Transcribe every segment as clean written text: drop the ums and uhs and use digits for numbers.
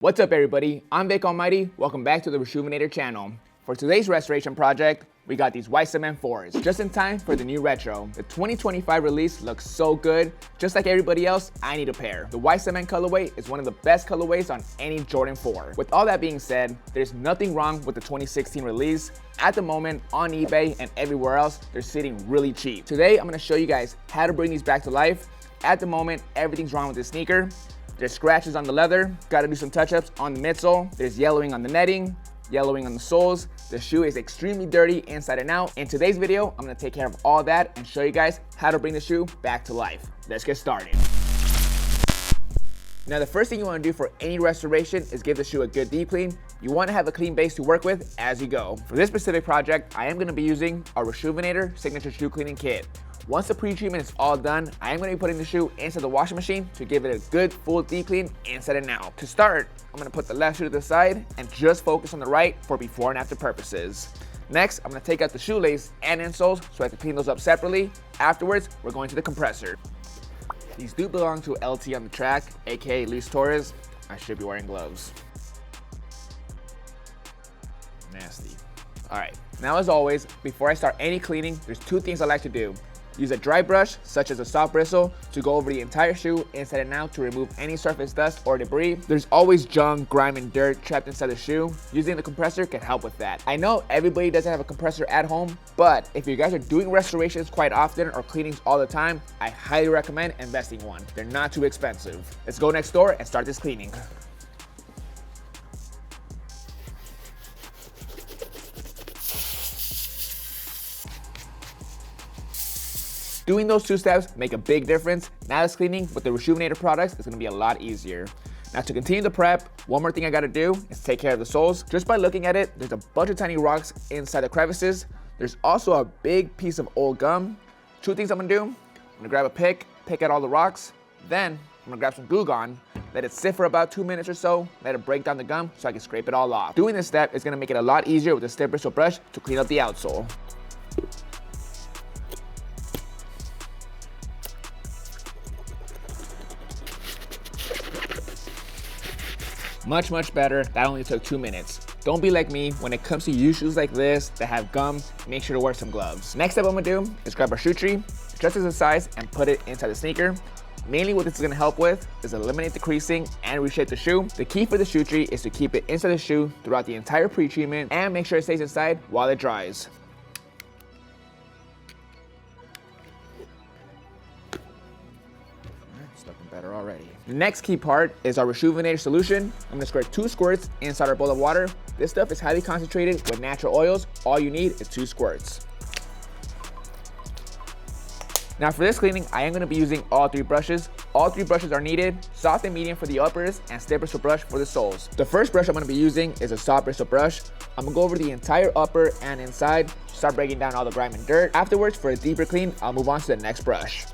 What's up everybody, I'm Vick Almighty, welcome back to the Rejuvenator channel. For today's restoration project, we got these white cement 4s, just in time for the new retro. The 2025 release looks so good, just like everybody else, I need a pair. The white cement colorway is one of the best colorways on any Jordan 4. With all that being said, there's nothing wrong with the 2016 release. At the moment, on eBay and everywhere else, they're sitting really cheap. Today, I'm gonna show you guys how to bring these back to life. At the moment, everything's wrong with the sneaker. There's scratches on the leather, gotta do some touch-ups on the midsole. There's yellowing on the netting, yellowing on the soles. The shoe is extremely dirty inside and out. In today's video, I'm gonna take care of all that and show you guys how to bring the shoe back to life. Let's get started. Now, the first thing you wanna do for any restoration is give the shoe a good deep clean. You wanna have a clean base to work with as you go. For this specific project, I am gonna be using our Rejuvenator Signature Shoe Cleaning Kit. Once the pre-treatment is all done, I am going to be putting the shoe into the washing machine to give it a good full deep clean inside and out. To start, I'm going to put the left shoe to the side and just focus on the right for before and after purposes. Next, I'm going to take out the shoelace and insoles so I can clean those up separately. Afterwards, we're going to the compressor. These do belong to LT on the track, aka Luis Torres. I should be wearing gloves. Nasty. Alright, now as always, before I start any cleaning, there's two things I like to do. Use a dry brush, such as a soft bristle, to go over the entire shoe inside and out to remove any surface dust or debris. There's always junk, grime, and dirt trapped inside the shoe. Using the compressor can help with that. I know everybody doesn't have a compressor at home, but if you guys are doing restorations quite often or cleanings all the time, I highly recommend investing one. They're not too expensive. Let's go next door and start this cleaning. Doing those two steps make a big difference. Now this cleaning with the Rejuvenator products is gonna be a lot easier. Now to continue the prep, one more thing I gotta do is take care of the soles. Just by looking at it, there's a bunch of tiny rocks inside the crevices. There's also a big piece of old gum. Two things I'm gonna do. I'm gonna grab a pick out all the rocks. Then I'm gonna grab some Glue Gun, let it sit for about 2 minutes or so, let it break down the gum so I can scrape it all off. Doing this step is gonna make it a lot easier with the stiff bristle brush to clean up the outsole. Much better. That only took 2 minutes. Don't be like me. When it comes to used shoes like this that have gum, make sure to wear some gloves. Next step I'm gonna do is grab our shoe tree, adjust it to size, and put it inside the sneaker. Mainly what this is gonna help with is eliminate the creasing and reshape the shoe. The key for the shoe tree is to keep it inside the shoe throughout the entire pre-treatment and make sure it stays inside while it dries. It's looking better already. The next key part is our Rejuvenator solution. I'm gonna squirt 2 squirts inside our bowl of water. This stuff is highly concentrated with natural oils. All you need is 2 squirts. Now for this cleaning, I am gonna be using all 3 brushes. All 3 brushes are needed, soft and medium for the uppers and stiff bristle brush for the soles. The first brush I'm gonna be using is a soft bristle brush. I'm gonna go over the entire upper and inside, start breaking down all the grime and dirt. Afterwards, for a deeper clean, I'll move on to the next brush.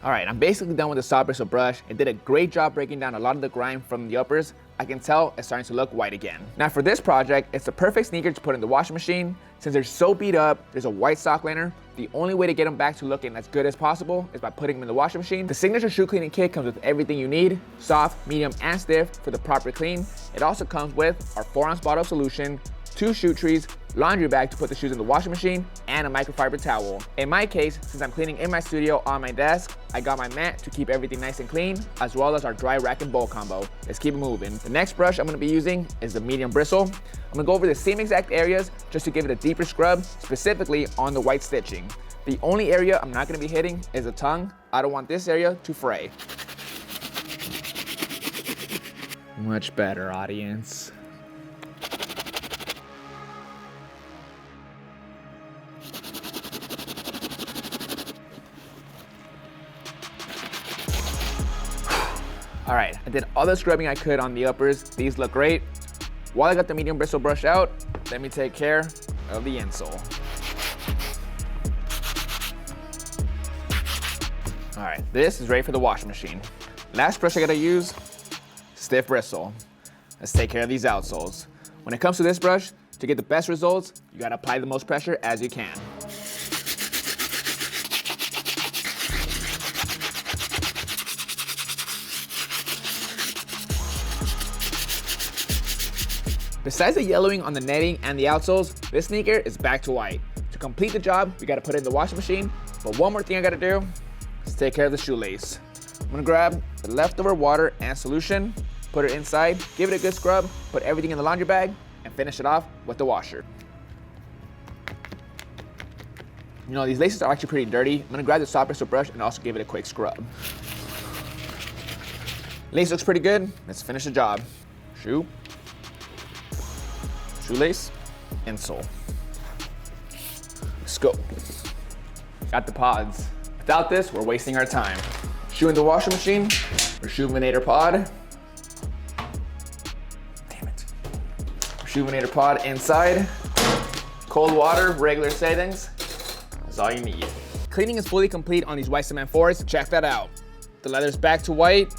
Alright, I'm basically done with the soft bristle brush. It did a great job breaking down a lot of the grime from the uppers. I can tell it's starting to look white again. Now for this project, it's the perfect sneaker to put in the washing machine. Since they're so beat up, there's a white sock liner. The only way to get them back to looking as good as possible is by putting them in the washing machine. The Signature Shoe Cleaning Kit comes with everything you need, soft, medium, and stiff for the proper clean. It also comes with our 4-ounce bottle solution, 2 shoe trees, laundry bag to put the shoes in the washing machine, and a microfiber towel. In my case, since I'm cleaning in my studio on my desk, I got my mat to keep everything nice and clean, as well as our dry rack and bowl combo. Let's keep it moving. The next brush I'm gonna be using is the medium bristle. I'm gonna go over the same exact areas just to give it a deeper scrub, specifically on the white stitching. The only area I'm not gonna be hitting is the tongue. I don't want this area to fray. Much better, audience. All right, I did all the scrubbing I could on the uppers. These look great. While I got the medium bristle brush out, let me take care of the insole. All right, this is ready for the washing machine. Last brush I gotta use, stiff bristle. Let's take care of these outsoles. When it comes to this brush, To get the best results, you gotta apply the most pressure as you can. Besides the yellowing on the netting and the outsoles, this sneaker is back to white. To complete the job, we gotta put it in the washing machine, but one more thing I gotta do is take care of the shoelace. I'm gonna grab the leftover water and solution, put it inside, give it a good scrub, put everything in the laundry bag, and finish it off with the washer. You know, these laces are actually pretty dirty. I'm gonna grab the soft bristle brush and also give it a quick scrub. Lace looks pretty good, let's finish the job. Shoe. Shoelace, insole. Let's go. Got the pods. Without this, we're wasting our time. Shoe in the washing machine, Rejuvenator pod. Damn it. Rejuvenator pod inside. Cold water, regular settings. That's all you need. Cleaning is fully complete on these white cement 4s. Check that out. The leather's back to white.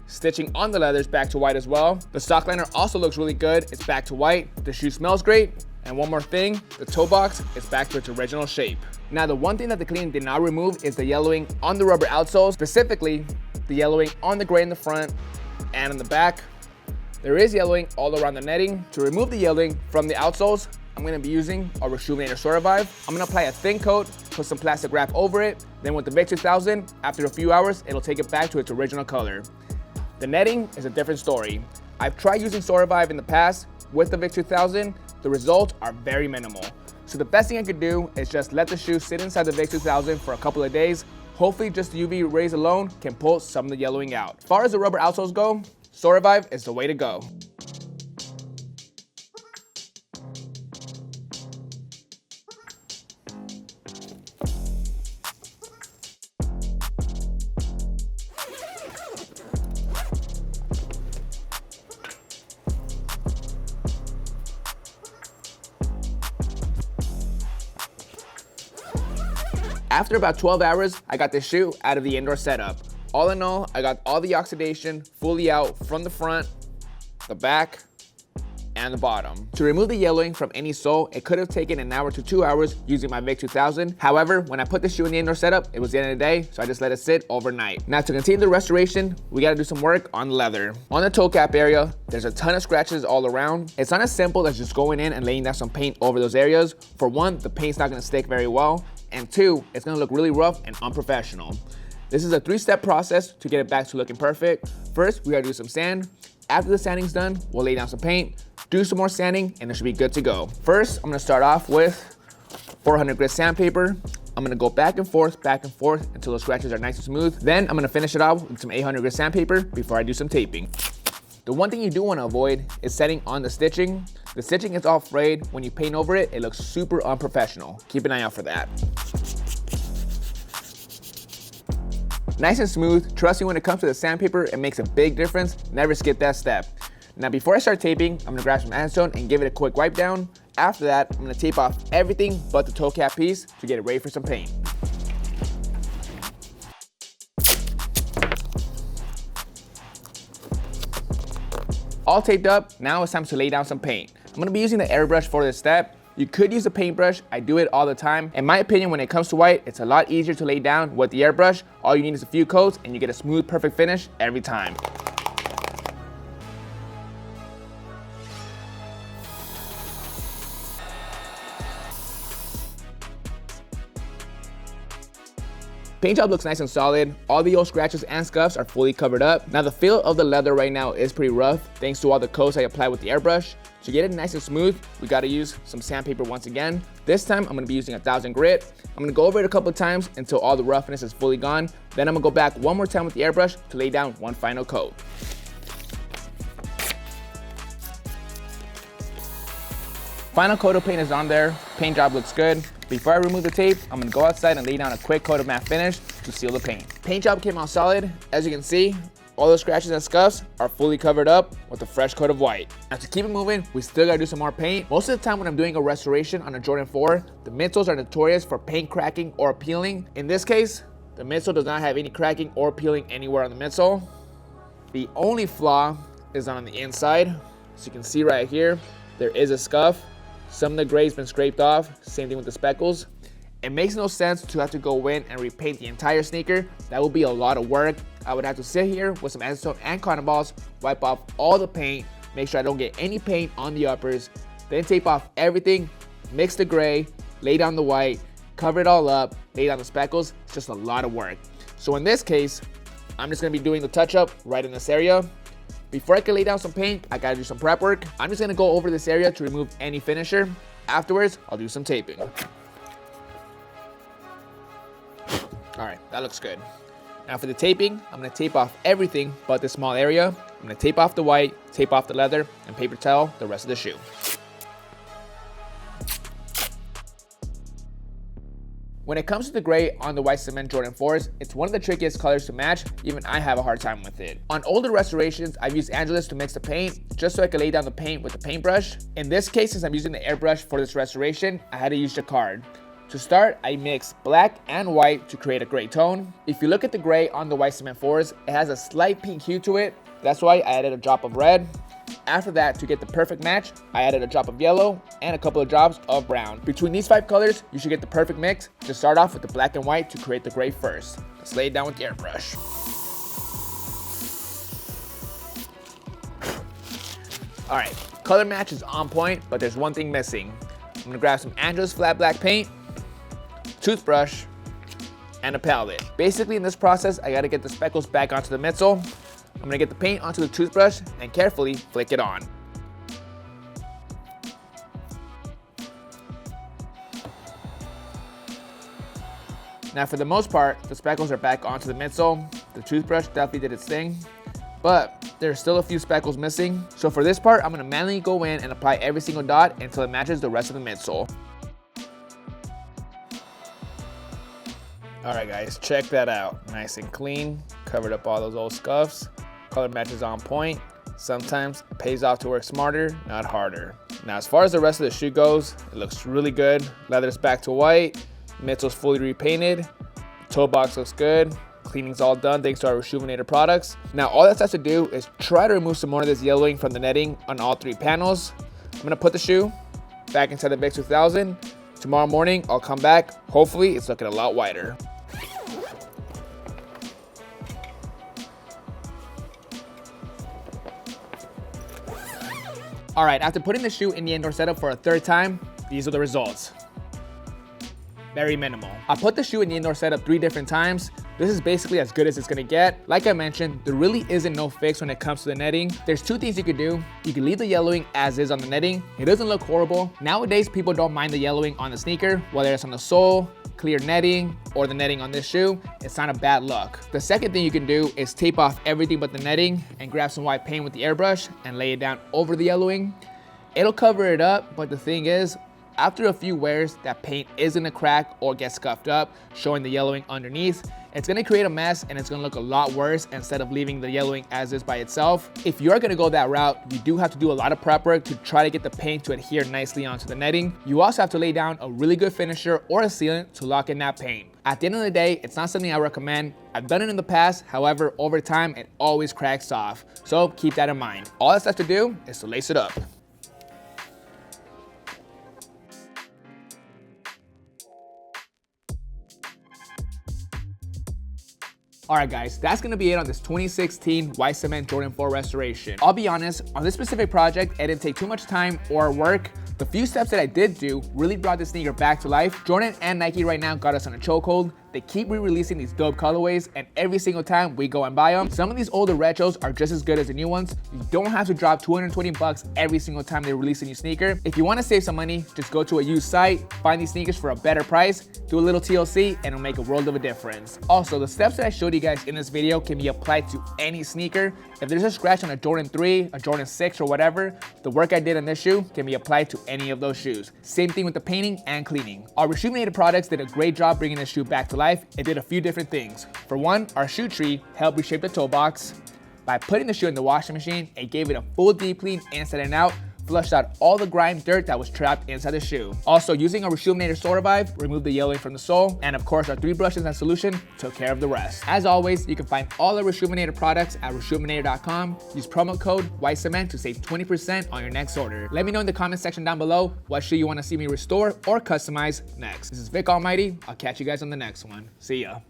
Stitching on the leather is back to white as well. The stock liner also looks really good. It's back to white. The shoe smells great. And one more thing, the toe box is back to its original shape. Now, the one thing that the cleaning did not remove is the yellowing on the rubber outsoles, specifically the yellowing on the gray in the front and in the back. There is yellowing all around the netting. To remove the yellowing from the outsoles, I'm gonna be using a Rejuvenator Survive. I'm gonna apply a thin coat, put some plastic wrap over it. Then with the Vick 2000, after a few hours, it'll take it back to its original color. The netting is a different story. I've tried using Survive in the past with the Vick 2000. The results are very minimal. So the best thing I could do is just let the shoe sit inside the Vick 2000 for a couple of days. Hopefully just the UV rays alone can pull some of the yellowing out. As far as the rubber outsoles go, Survive is the way to go. After about 12 hours, I got this shoe out of the indoor setup. All in all, I got all the oxidation fully out from the front, the back, and the bottom. To remove the yellowing from any sole, it could have taken an hour to 2 hours using my Vick 2000. However, when I put the shoe in the indoor setup, it was the end of the day, so I just let it sit overnight. Now, to continue the restoration, we gotta do some work on the leather. On the toe cap area, there's a ton of scratches all around. It's not as simple as just going in and laying down some paint over those areas. For one, the paint's not gonna stick very well. And two, it's gonna look really rough and unprofessional. This is a 3-step process to get it back to looking perfect. First, we gotta do some sand. After the sanding's done, we'll lay down some paint, do some more sanding, and it should be good to go. First, I'm gonna start off with 400 grit sandpaper. I'm gonna go back and forth until the scratches are nice and smooth. Then I'm gonna finish it off with some 800 grit sandpaper before I do some taping. The one thing you do want to avoid is setting on the stitching. The stitching is all frayed. When you paint over it, it looks super unprofessional. Keep an eye out for that. Nice and smooth. Trust me, when it comes to the sandpaper, it makes a big difference. Never skip that step. Now, before I start taping, I'm gonna grab some acetone and give it a quick wipe down. After that, I'm gonna tape off everything but the toe cap piece to get it ready for some paint. All taped up, now it's time to lay down some paint. I'm gonna be using the airbrush for this step. You could use a paintbrush, I do it all the time. In my opinion, when it comes to white, it's a lot easier to lay down with the airbrush. All you need is a few coats and you get a smooth, perfect finish every time. Paint job looks nice and solid. All the old scratches and scuffs are fully covered up. Now the feel of the leather right now is pretty rough thanks to all the coats I applied with the airbrush. To get it nice and smooth, we gotta use some sandpaper once again. This time I'm gonna be using 1000 grit. I'm gonna go over it a couple of times until all the roughness is fully gone. Then I'm gonna go back one more time with the airbrush to lay down one final coat. Final coat of paint is on there. Paint job looks good. Before I remove the tape, I'm gonna go outside and lay down a quick coat of matte finish to seal the paint. Paint job came out solid. As you can see, all the scratches and scuffs are fully covered up with a fresh coat of white. Now to keep it moving, we still gotta do some more paint. Most of the time when I'm doing a restoration on a Jordan 4, the midsoles are notorious for paint cracking or peeling. In this case, the midsole does not have any cracking or peeling anywhere on the midsole. The only flaw is on the inside. So you can see right here, there is a scuff. Some of the gray's been scraped off, same thing with the speckles. It makes no sense to have to go in and repaint the entire sneaker. That would be a lot of work. I would have to sit here with some acetone and cotton balls, wipe off all the paint, make sure I don't get any paint on the uppers, then tape off everything, mix the gray, lay down the white, cover it all up, lay down the speckles. It's just a lot of work. So in this case, I'm just gonna be doing the touch-up right in this area. Before I can lay down some paint, I gotta do some prep work. I'm just gonna go over this area to remove any finisher. Afterwards, I'll do some taping. All right, that looks good. Now for the taping, I'm gonna tape off everything but this small area. I'm gonna tape off the white, tape off the leather, and paper towel the rest of the shoe. When it comes to the gray on the white cement Jordan 4s, it's one of the trickiest colors to match. Even I have a hard time with it. On older restorations, I've used Angelus to mix the paint just so I can lay down the paint with the paintbrush. In this case, since I'm using the airbrush for this restoration, I had to use jacquard. To start, I mixed black and white to create a gray tone. If you look at the gray on the white cement 4s, it has a slight pink hue to it. That's why I added a drop of red. After that, to get the perfect match, I added a drop of yellow and a couple of drops of brown. Between these 5 colors, you should get the perfect mix. Just start off with the black and white to create the gray first. Let's lay it down with the airbrush. All right, color match is on point, but there's one thing missing. I'm gonna grab some Angelus flat black paint, toothbrush, and a palette. Basically in this process, I gotta get the speckles back onto the midsole. I'm gonna get the paint onto the toothbrush and carefully flick it on. Now for the most part, the speckles are back onto the midsole. The toothbrush definitely did its thing, but there's still a few speckles missing. So for this part, I'm gonna manually go in and apply every single dot until it matches the rest of the midsole. All right guys, check that out. Nice and clean, covered up all those old scuffs. Color match is on point. Sometimes it pays off to work smarter, not harder. Now as far as the rest of the shoe goes, it looks really good. Leather's back to white, midsole's fully repainted, toe box looks good, cleaning's all done thanks to our rejuvenated products. Now all that's left to do is try to remove some more of this yellowing from the netting on all 3 panels. I'm gonna put the shoe back inside the Vick 2000. Tomorrow morning, I'll come back. Hopefully it's looking a lot whiter. All right, after putting the shoe in the indoor setup for a 3rd time, these are the results. Very minimal. I put the shoe in the indoor setup 3 different times. This is basically as good as it's gonna get. Like I mentioned, there really isn't no fix when it comes to the netting. There's 2 things you could do. You can leave the yellowing as is on the netting. It doesn't look horrible. Nowadays, people don't mind the yellowing on the sneaker, whether it's on the sole, clear netting, or the netting on this shoe. It's not a bad look. The second thing you can do is tape off everything but the netting and grab some white paint with the airbrush and lay it down over the yellowing. It'll cover it up, but the thing is, after a few wears, that paint is gonna crack or get scuffed up, showing the yellowing underneath. It's gonna create a mess and it's gonna look a lot worse instead of leaving the yellowing as is by itself. If you're gonna go that route, you do have to do a lot of prep work to try to get the paint to adhere nicely onto the netting. You also have to lay down a really good finisher or a sealant to lock in that paint. At the end of the day, it's not something I recommend. I've done it in the past, however, over time, it always cracks off. So keep that in mind. All that's left to do is to lace it up. Alright guys, that's gonna be it on this 2016 white cement Jordan 4 restoration. I'll be honest, on this specific project, it didn't take too much time or work. The few steps that I did do really brought this sneaker back to life. Jordan and Nike right now got us on a chokehold. They keep re-releasing these dope colorways, and every single time we go and buy them, some of these older retros are just as good as the new ones. You don't have to drop 220 bucks every single time they release a new sneaker. If you want to save some money, just go to a used site, find these sneakers for a better price, do a little TLC, and it'll make a world of a difference. Also, the steps that I showed you guys in this video can be applied to any sneaker. If there's a scratch on a Jordan 3, a Jordan 6, or whatever, the work I did on this shoe can be applied to any of those shoes. Same thing with the painting and cleaning. Our rejuvenated products did a great job bringing this shoe back to life. It did a few different things. For one, our shoe tree helped reshape the toe box. By putting the shoe in the washing machine, it gave it a full deep clean inside and out flushed out all the grime dirt that was trapped inside the shoe. Also, using a Reshominator Sole Revive, removed the yellowing from the sole, and of course our 3 brushes and solution took care of the rest. As always, you can find all the Reshominator products at reshominator.com. Use promo code WHITECEMENT to save 20% on your next order. Let me know in the comment section down below what shoe you want to see me restore or customize next. This is Vick Almighty. I'll catch you guys on the next one. See ya.